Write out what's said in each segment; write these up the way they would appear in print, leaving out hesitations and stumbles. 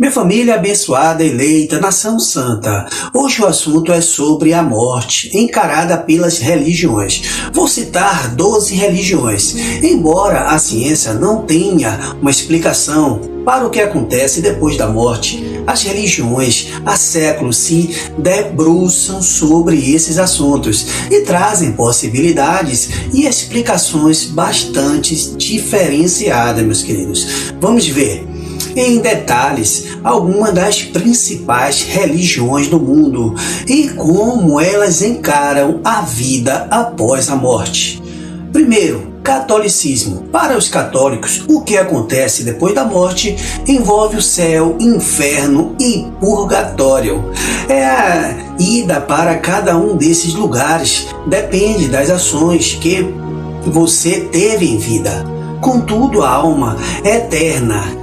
Minha família abençoada, eleita, nação santa. Hoje o assunto é sobre a morte, encarada pelas religiões. Vou citar 12 religiões, embora a ciência não tenha uma explicação para o que acontece depois da morte. As religiões há séculos se debruçam sobre esses assuntos e trazem possibilidades e explicações bastante diferenciadas, meus queridos. Vamos ver em detalhes algumas das principais religiões do mundo e como elas encaram a vida após a morte. Primeiro, catolicismo. Para os católicos, o que acontece depois da morte envolve o céu, inferno e purgatório. É a ida para cada um desses lugares, depende das ações que você teve em vida. Contudo, a alma é eterna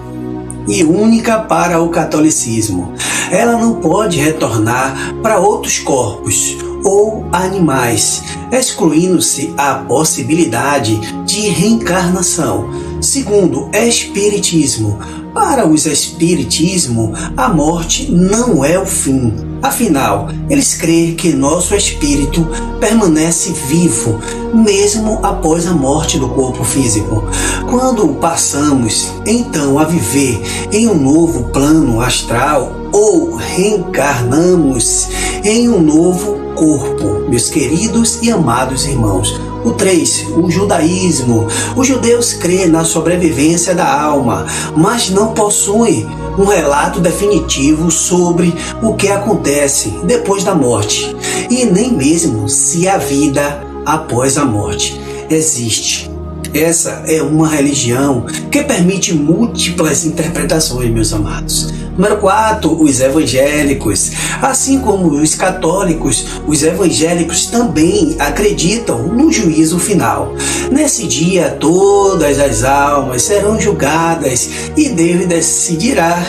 e única para o catolicismo. Ela não pode retornar para outros corpos ou animais, excluindo-se a possibilidade de reencarnação. Segundo, espiritismo. Para os espiritismo, a morte não é o fim. Afinal, eles creem que nosso espírito permanece vivo, mesmo após a morte do corpo físico. Quando passamos, então, a viver em um novo plano astral ou reencarnamos em um novo corpo, meus queridos e amados irmãos. O 3, o judaísmo. Os judeus creem na sobrevivência da alma, mas não possuem um relato definitivo sobre o que acontece depois da morte, e nem mesmo se a vida após a morte existe. Essa é uma religião que permite múltiplas interpretações, meus amados. Número 4, os evangélicos. Assim como os católicos, os evangélicos também acreditam no juízo final. Nesse dia, todas as almas serão julgadas e Deus decidirá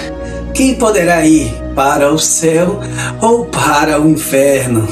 quem poderá ir para o céu ou para o inferno.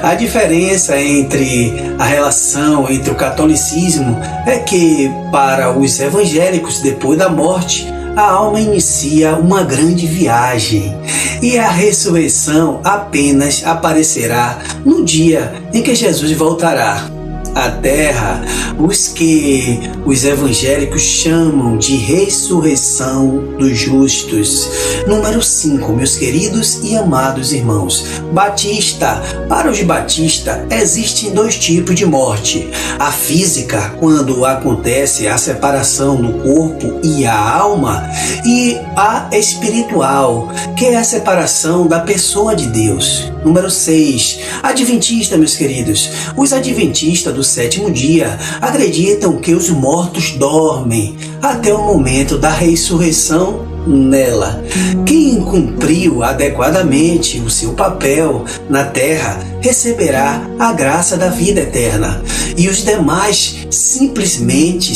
A diferença entre a relação entre o catolicismo é que, para os evangélicos, depois da morte, a alma inicia uma grande viagem e a ressurreição apenas aparecerá no dia em que Jesus voltará à terra, os que os evangélicos chamam de ressurreição dos justos. Número 5, meus queridos e amados irmãos. Batista. Para os batistas, existem 2 tipos de morte. A física, quando acontece a separação do corpo e a alma, e a espiritual, que é a separação da pessoa de Deus. Número 6, adventista, meus queridos. Os adventistas do 7º dia acreditam que os mortos dormem até o momento da ressurreição nela. Quem cumpriu adequadamente o seu papel na terra receberá a graça da vida eterna, e os demais simplesmente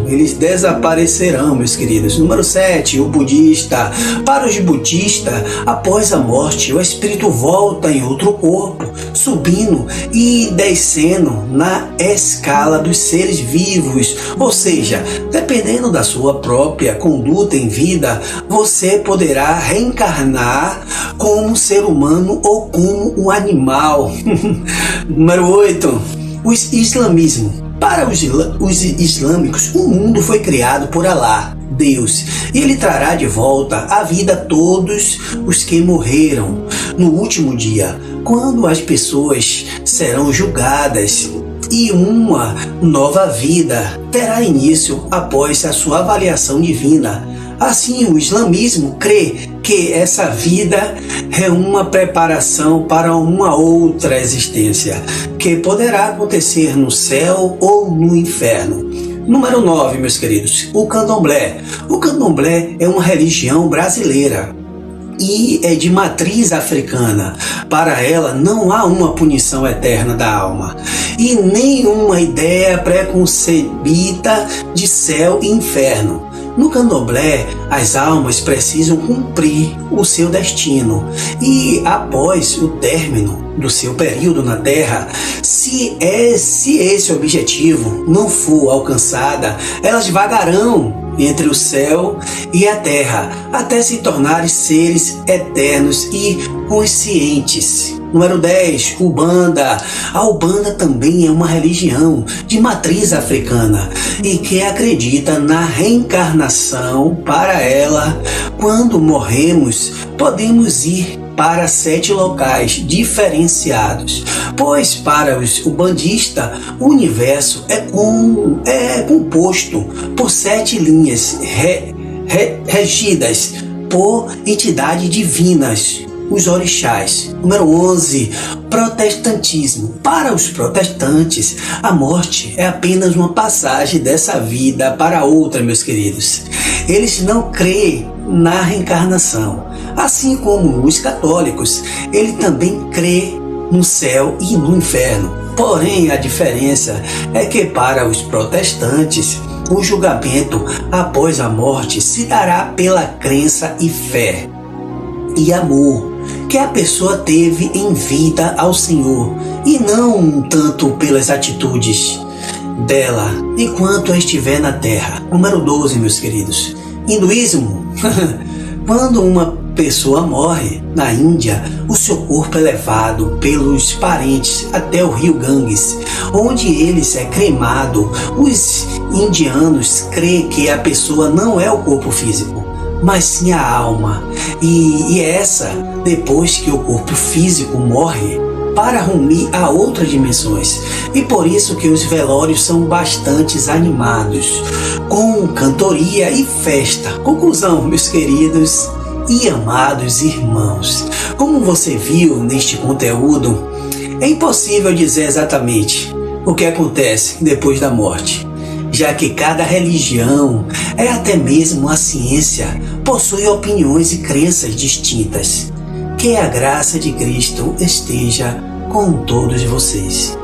eles desaparecerão, meus queridos. Número 7, o budista. Para os budistas, após a morte, o espírito volta em outro corpo, subindo e descendo na escala dos seres vivos. Ou seja, dependendo da sua própria conduta em vida, você poderá reencarnar como um ser humano ou como um animal. Número 8, o islamismo. Para os islâmicos, o mundo foi criado por Alá, Deus, e Ele trará de volta à vida todos os que morreram no último dia, quando as pessoas serão julgadas, e uma nova vida terá início após a sua avaliação divina. Assim, o islamismo crê que essa vida é uma preparação para uma outra existência, que poderá acontecer no céu ou no inferno. Número 9, meus queridos, o candomblé. O candomblé é uma religião brasileira e é de matriz africana. Para ela não há uma punição eterna da alma e nenhuma ideia preconcebida de céu e inferno. No candomblé, as almas precisam cumprir o seu destino e, após o término do seu período na Terra, se esse objetivo não for alcançado, elas vagarão entre o céu e a terra, até se tornarem seres eternos e conscientes. Número 10, Umbanda. A Umbanda também é uma religião de matriz africana e que acredita na reencarnação. Para ela, quando morremos, podemos ir para 7 locais diferenciados, pois para os umbandistas o universo é composto por 7 linhas regidas por entidades divinas, os orixás. Número 11, protestantismo. Para os protestantes, a morte é apenas uma passagem dessa vida para outra, meus queridos. Eles não creem na reencarnação. Assim como os católicos, ele também crê no céu e no inferno. Porém, a diferença é que para os protestantes, o julgamento após a morte se dará pela crença e fé e amor que a pessoa teve em vida ao Senhor, e não tanto pelas atitudes dela enquanto estiver na terra. Número 12, meus queridos. Hinduísmo. Quando uma pessoa morre na Índia, o seu corpo é levado pelos parentes até o rio Ganges, onde ele é cremado. Os indianos creem que a pessoa não é o corpo físico, mas sim a alma, e essa, depois que o corpo físico morre, para rumir a outras dimensões. E por isso que os velórios são bastante animados, com cantoria e festa. Conclusão, meus queridos e amados irmãos, como você viu neste conteúdo, é impossível dizer exatamente o que acontece depois da morte, já que cada religião, até mesmo a ciência, possui opiniões e crenças distintas. Que a graça de Cristo esteja com todos vocês.